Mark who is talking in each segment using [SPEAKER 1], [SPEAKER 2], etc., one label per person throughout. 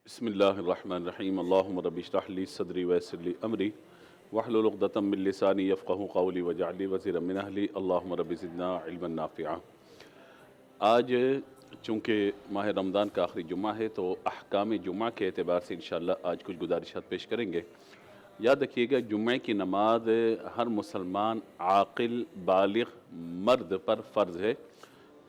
[SPEAKER 1] بسم اللہ الرحمن الرحیم اللہم رب اشرح لی صدری ویسر لی امری واحلل عقدۃ من لسانی یفقہوا قولی واجعل لی وزیرا من اہلی اللہم رب زدنا علما نافعا۔ آج چونکہ ماہ رمضان کا آخری جمعہ ہے تو احکام جمعہ کے اعتبار سے انشاءاللہ آج کچھ گزارشات پیش کریں گے۔ یاد رکھیے گا جمعہ کی نماز ہر مسلمان عاقل بالغ مرد پر فرض ہے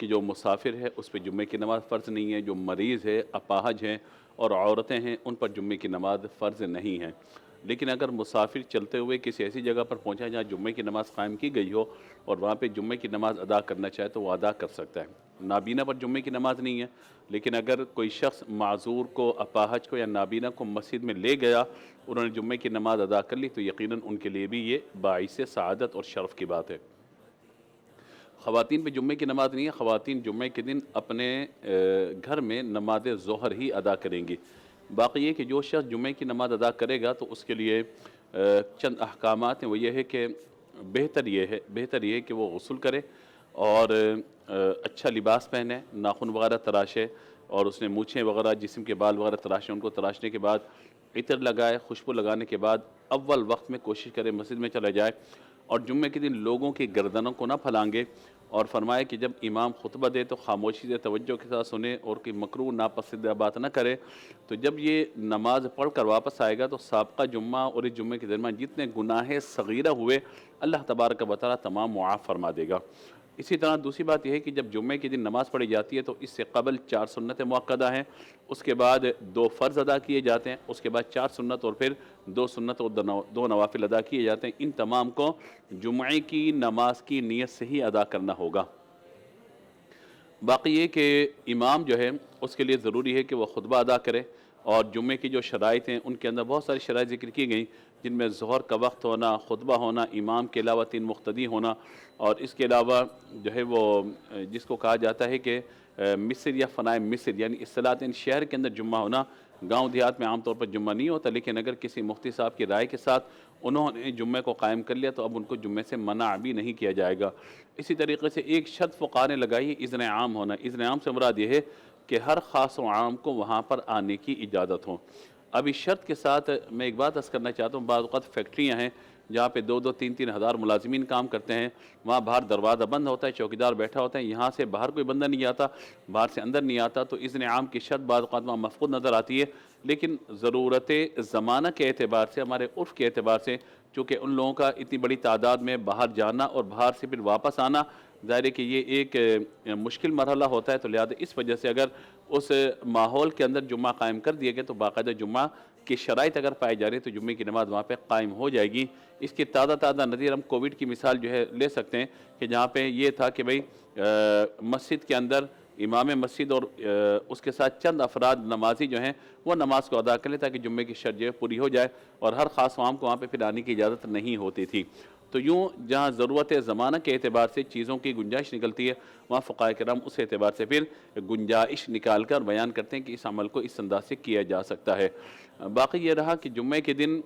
[SPEAKER 1] کہ جو مسافر ہے اس پہ جمعے کی نماز فرض نہیں ہے، جو مریض ہے، اپاہج ہیں اور عورتیں ہیں ان پر جمعے کی نماز فرض نہیں ہے۔ لیکن اگر مسافر چلتے ہوئے کسی ایسی جگہ پر پہنچا جہاں جمعے کی نماز قائم کی گئی ہو اور وہاں پہ جمعے کی نماز ادا کرنا چاہے تو وہ ادا کر سکتا ہے۔ نابینا پر جمعے کی نماز نہیں ہے، لیکن اگر کوئی شخص معذور کو، اپاہج کو یا نابینا کو مسجد میں لے گیا، انہوں نے جمعے کی نماز ادا کر لی تو یقیناً ان کے لیے بھی یہ باعث سعادت اور شرف کی بات ہے۔ خواتین پہ جمعے کی نماز نہیں ہے، خواتین جمعے کے دن اپنے گھر میں نماز ظہر ہی ادا کریں گی۔ باقی یہ کہ جو شخص جمعے کی نماز ادا کرے گا تو اس کے لیے چند احکامات ہیں، وہ یہ ہے کہ بہتر یہ ہے کہ وہ غسل کرے اور اچھا لباس پہنے، ناخن وغیرہ تراشے اور اس نے مونچھیں وغیرہ جسم کے بال وغیرہ تراشے، ان کو تراشنے کے بعد عطر لگائے، خوشبو لگانے کے بعد اول وقت میں کوشش کرے مسجد میں چلا جائے اور جمعے کے دن لوگوں کی گردنوں کو نہ پھلانگے، اور فرمائے کہ جب امام خطبہ دے تو خاموشی سے توجہ کے ساتھ سنے اور کوئی مکروہ ناپسندیدہ بات نہ کرے۔ تو جب یہ نماز پڑھ کر واپس آئے گا تو سابقہ جمعہ اور اس جمعے کے درمیان جتنے گناہ صغیرہ ہوئے اللہ تبارک و تعالیٰ تمام معاف فرما دے گا۔ اسی طرح دوسری بات یہ ہے کہ جب جمعے کے دن نماز پڑھی جاتی ہے تو اس سے قبل 4 سنتیں مؤکدہ ہیں، اس کے بعد 2 فرض ادا کیے جاتے ہیں، اس کے بعد 4 سنت اور پھر 2 سنت اور 2 نوافل ادا کیے جاتے ہیں۔ ان تمام کو جمعے کی نماز کی نیت سے ہی ادا کرنا ہوگا۔ باقی یہ کہ امام جو ہے اس کے لیے ضروری ہے کہ وہ خطبہ ادا کرے، اور جمعے کی جو شرائط ہیں ان کے اندر بہت ساری شرائط ذکر کی گئیں، جن میں ظہر کا وقت ہونا، خطبہ ہونا، امام کے علاوہ 3 مقتدی ہونا، اور اس کے علاوہ جو ہے وہ جس کو کہا جاتا ہے کہ مصر یا فنائے مصر، یعنی اصطلاحاً شہر کے اندر جمعہ ہونا۔ گاؤں دیہات میں عام طور پر جمعہ نہیں ہوتا، لیکن اگر کسی مفتی صاحب کی رائے کے ساتھ انہوں نے جمعے کو قائم کر لیا تو اب ان کو جمعے سے منع بھی نہیں کیا جائے گا۔ اسی طریقے سے ایک شرط فقہاء نے لگائی ہے اذن عام ہونا۔ اذن عام سے مراد یہ ہے کہ ہر خاص و عام کو وہاں پر آنے کی اجازت ہو۔ اب اس شرط کے ساتھ میں ایک بات عرض کرنا چاہتا ہوں، بعض اوقات فیکٹریاں ہیں جہاں پہ 2-2 3-3 ہزار ملازمین کام کرتے ہیں، وہاں باہر دروازہ بند ہوتا ہے، چوکیدار بیٹھا ہوتا ہے، یہاں سے باہر کوئی بندہ نہیں آتا، باہر سے اندر نہیں آتا، تو اذن عام کی شرط بعض اوقات وہاں مفقود نظر آتی ہے۔ لیکن ضرورت زمانہ کے اعتبار سے، ہمارے عرف کے اعتبار سے، چونکہ ان لوگوں کا اتنی بڑی تعداد میں باہر جانا اور باہر سے پھر واپس آنا ظاہر ہے کہ یہ ایک مشکل مرحلہ ہوتا ہے، تو لہذا اس وجہ سے اگر اس ماحول کے اندر جمعہ قائم کر دیا گیا تو باقاعدہ جمعہ کی شرائط اگر پائی جا رہی ہے تو جمعے کی نماز وہاں پہ قائم ہو جائے گی۔ اس کی تازہ نظیر ہم کووڈ کی مثال جو ہے لے سکتے ہیں کہ جہاں پہ یہ تھا کہ بھئی مسجد کے اندر امام مسجد اور اس کے ساتھ چند افراد نمازی جو ہیں وہ نماز کو ادا کر لیں تاکہ جمعے کی شرط جو ہے پوری ہو جائے، اور ہر خاص عام کو وہاں پہ پھر آنے کی اجازت نہیں ہوتی تھی۔ تو یوں جہاں ضرورت زمانہ کے اعتبار سے چیزوں کی گنجائش نکلتی ہے، وہاں فقہاء کرام اس اعتبار سے پھر گنجائش نکال کر بیان کرتے ہیں کہ اس عمل کو اس انداز سے کیا جا سکتا ہے۔ باقی یہ رہا کہ جمعے کے دن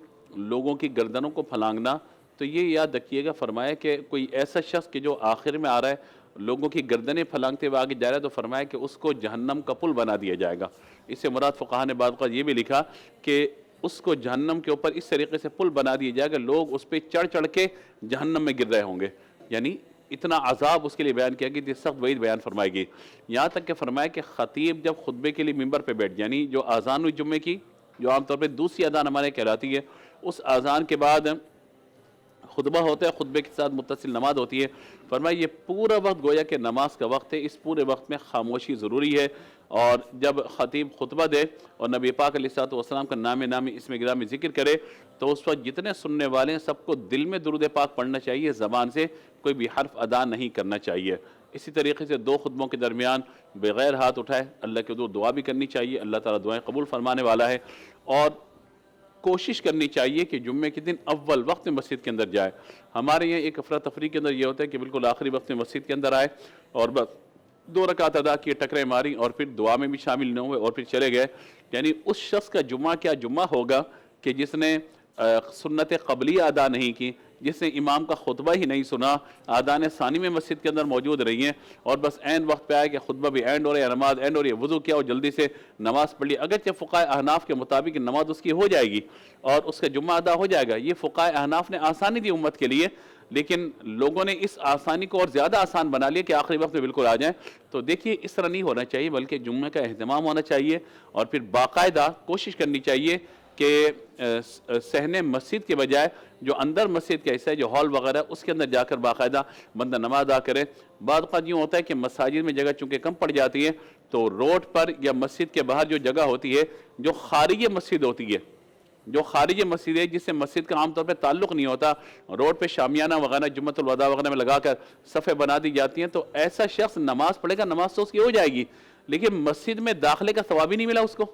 [SPEAKER 1] لوگوں کی گردنوں کو پھلانگنا، تو یہ یاد رکھیے گا، فرمایا کہ کوئی ایسا شخص کہ جو آخر میں آ رہا ہے لوگوں کی گردنیں پھلانگتے ہوئے آگے جا رہا ہے، تو فرمایا کہ اس کو جہنم کا پل بنا دیا جائے گا۔ اس سے مراد فقہاء نے بعض اوقات یہ بھی لکھا کہ اس کو جہنم کے اوپر اس طریقے سے پل بنا دیا جائے گا لوگ اس پہ چڑھ کے جہنم میں گر رہے ہوں گے، یعنی اتنا عذاب اس کے لیے بیان کیا گیا، سخت وعید بیان فرمائی گئی۔ یہاں تک کہ فرمایا کہ خطیب جب خطبے کے لیے ممبر پہ بیٹھ، یعنی جو اذان ہوئی جمعے کی، جو عام طور پہ دوسری اذان ہمارے کہلاتی ہے، اس اذان کے بعد خطبہ ہوتا ہے، خطبے کے ساتھ متصل نماز ہوتی ہے، فرمایا یہ پورا وقت گویا کہ نماز کا وقت ہے، اس پورے وقت میں خاموشی ضروری ہے، اور جب خطیب خطبہ دے اور نبی پاک علیہ السلام کا نامی اسم گرامی ذکر کرے تو اس وقت جتنے سننے والے ہیں سب کو دل میں درود پاک پڑھنا چاہیے، زبان سے کوئی بھی حرف ادا نہیں کرنا چاہیے۔ اسی طریقے سے 2 خطبوں کے درمیان بغیر ہاتھ اٹھائے اللہ کے حضور دعا بھی کرنی چاہیے، اللہ تعالیٰ دعائیں قبول فرمانے والا ہے، اور کوشش کرنی چاہیے کہ جمعے کے دن اول وقت میں مسجد کے اندر جائے۔ ہمارے یہاں ایک افراتفری کے اندر یہ ہوتا ہے کہ بالکل آخری وقت میں مسجد کے اندر آئے اور بس 2 رکعت ادا کیے، ٹکریں ماری اور پھر دعا میں بھی شامل نہ ہوئے اور پھر چلے گئے۔ یعنی اس شخص کا جمعہ کیا جمعہ ہوگا کہ جس نے سنت قبلیہ ادا نہیں کی، جس نے امام کا خطبہ ہی نہیں سنا، آذان ثانی میں مسجد کے اندر موجود رہی ہیں اور بس عین وقت پہ آئے کہ خطبہ بھی اینڈ ہو رہا ہے، نماز اینڈ ہو رہی ہے، وضو کیا اور جلدی سے نماز پڑھ لی، اگرچہ فقہائے احناف کے مطابق نماز اس کی ہو جائے گی اور اس کا جمعہ ادا ہو جائے گا۔ یہ فقہائے احناف نے آسانی دی امت کے لیے، لیکن لوگوں نے اس آسانی کو اور زیادہ آسان بنا لیا کہ آخری وقت میں بالکل آ جائیں۔ تو دیکھیے اس طرح نہیں ہونا چاہیے، بلکہ جمعہ کا اہتمام ہونا چاہیے اور پھر باقاعدہ کوشش کرنی چاہیے کہ صحن مسجد کے بجائے جو اندر مسجد کا حصہ ہے، جو ہال وغیرہ ہے، اس کے اندر جا کر باقاعدہ بندہ نماز ادا کرے۔ بعض اوقات یوں ہوتا ہے کہ مساجد میں جگہ چونکہ کم پڑ جاتی ہے تو روڈ پر یا مسجد کے باہر جو جگہ ہوتی ہے جو خارج مسجد ہوتی ہے، جو خارج مسجد ہے جس سے مسجد کا عام طور پہ تعلق نہیں ہوتا، روڈ پہ شامیانہ وغیرہ جمعۃ الوداع وغیرہ میں لگا کر صفیں بنا دی جاتی ہیں، تو ایسا شخص نماز پڑھے گا، نماز تو اس کی ہو جائے گی لیکن مسجد میں داخلے کا ثواب ہی نہیں ملا اس کو۔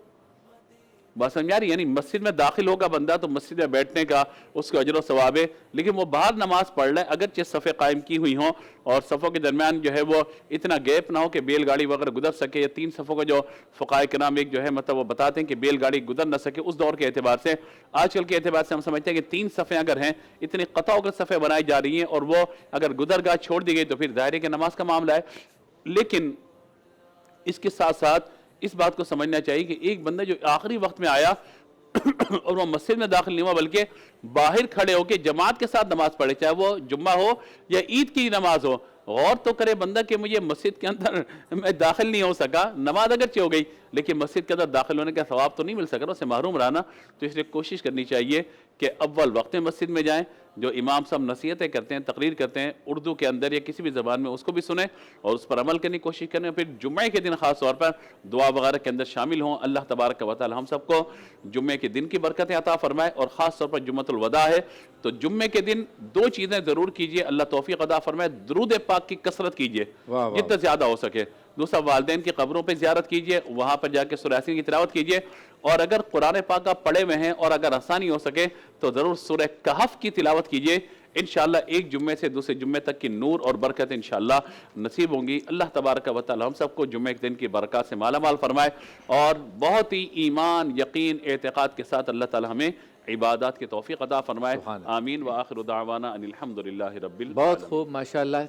[SPEAKER 1] بات سمجھ آ رہی ہے؟ یعنی مسجد میں داخل ہوگا بندہ تو مسجد میں بیٹھنے کا اس کو اجر و ثواب ہے، لیکن وہ باہر نماز پڑھ رہا ہے، اگرچہ صفیں قائم کی ہوئی ہوں اور صفوں کے درمیان جو ہے وہ اتنا گیپ نہ ہو کہ بیل گاڑی وغیرہ گزر سکے، یا 3 صفوں کا جو فقہائے کرام ایک جو ہے مطلب وہ بتاتے ہیں کہ بیل گاڑی گزر نہ سکے، اس دور کے اعتبار سے۔ آج کل کے اعتبار سے ہم سمجھتے ہیں کہ 3 صفیں اگر ہیں، اتنی قطع ہو کر صفیں بنائی جا رہی ہیں اور وہ اگر گزرگاہ چھوڑ دی گئی تو پھر ظاہر ہے کہ نماز کا معاملہ ہے۔ لیکن اس کے ساتھ ساتھ اس بات کو سمجھنا چاہیے کہ ایک بندہ جو آخری وقت میں آیا اور وہ مسجد میں داخل نہیں ہوا بلکہ باہر کھڑے ہو کے جماعت کے ساتھ نماز پڑھے، چاہے وہ جمعہ ہو یا عید کی نماز ہو، غور تو کرے بندہ کہ مجھے مسجد کے اندر میں داخل نہیں ہو سکا، نماز اگرچہ ہو گئی لیکن مسجد کے اندر داخل ہونے کا ثواب تو نہیں مل سکا، اسے محروم رہنا۔ تو اس لیے کوشش کرنی چاہیے کہ اول وقت میں مسجد میں جائیں، جو امام صاحب نصیحتیں کرتے ہیں، تقریر کرتے ہیں اردو کے اندر یا کسی بھی زبان میں، اس کو بھی سنیں اور اس پر عمل کرنے کی کوشش کریں، پھر جمعے کے دن خاص طور پر دعا وغیرہ کے اندر شامل ہوں۔ اللہ تبارک و تعالی ہم سب کو جمعے کے دن کی برکتیں عطا فرمائے، اور خاص طور پر جمعۃ الوداع ہے تو جمعے کے دن 2 چیزیں ضرور کیجئے، اللہ توفیق عطا فرمائے۔ درود پاک کی کثرت کیجئے جتنا زیادہ ہو سکے، دوسرا والدین کی قبروں پہ زیارت کیجئے، وہاں پر جا کے سورہ یاسین کی تلاوت کیجئے، اور اگر قرآن پاک آپ پڑھے ہوئے ہیں اور اگر آسانی ہو سکے تو ضرور سورہ کہف کی تلاوت کیجئے۔ انشاءاللہ ایک جمعے سے دوسرے جمعے تک کی نور اور برکت انشاءاللہ نصیب ہوں گی۔ اللہ تبارک و تعالی ہم سب کو جمعے کے دن کی برکات سے مالا مال فرمائے اور بہت ہی ایمان، یقین، اعتقاد کے ساتھ اللہ تعالی ہمیں عبادات کی توفیق عطا فرمائے۔ آمین وآخر دعوانا ان الحمدللہ رب العالمین۔
[SPEAKER 2] بہت خوب، ماشاءاللہ۔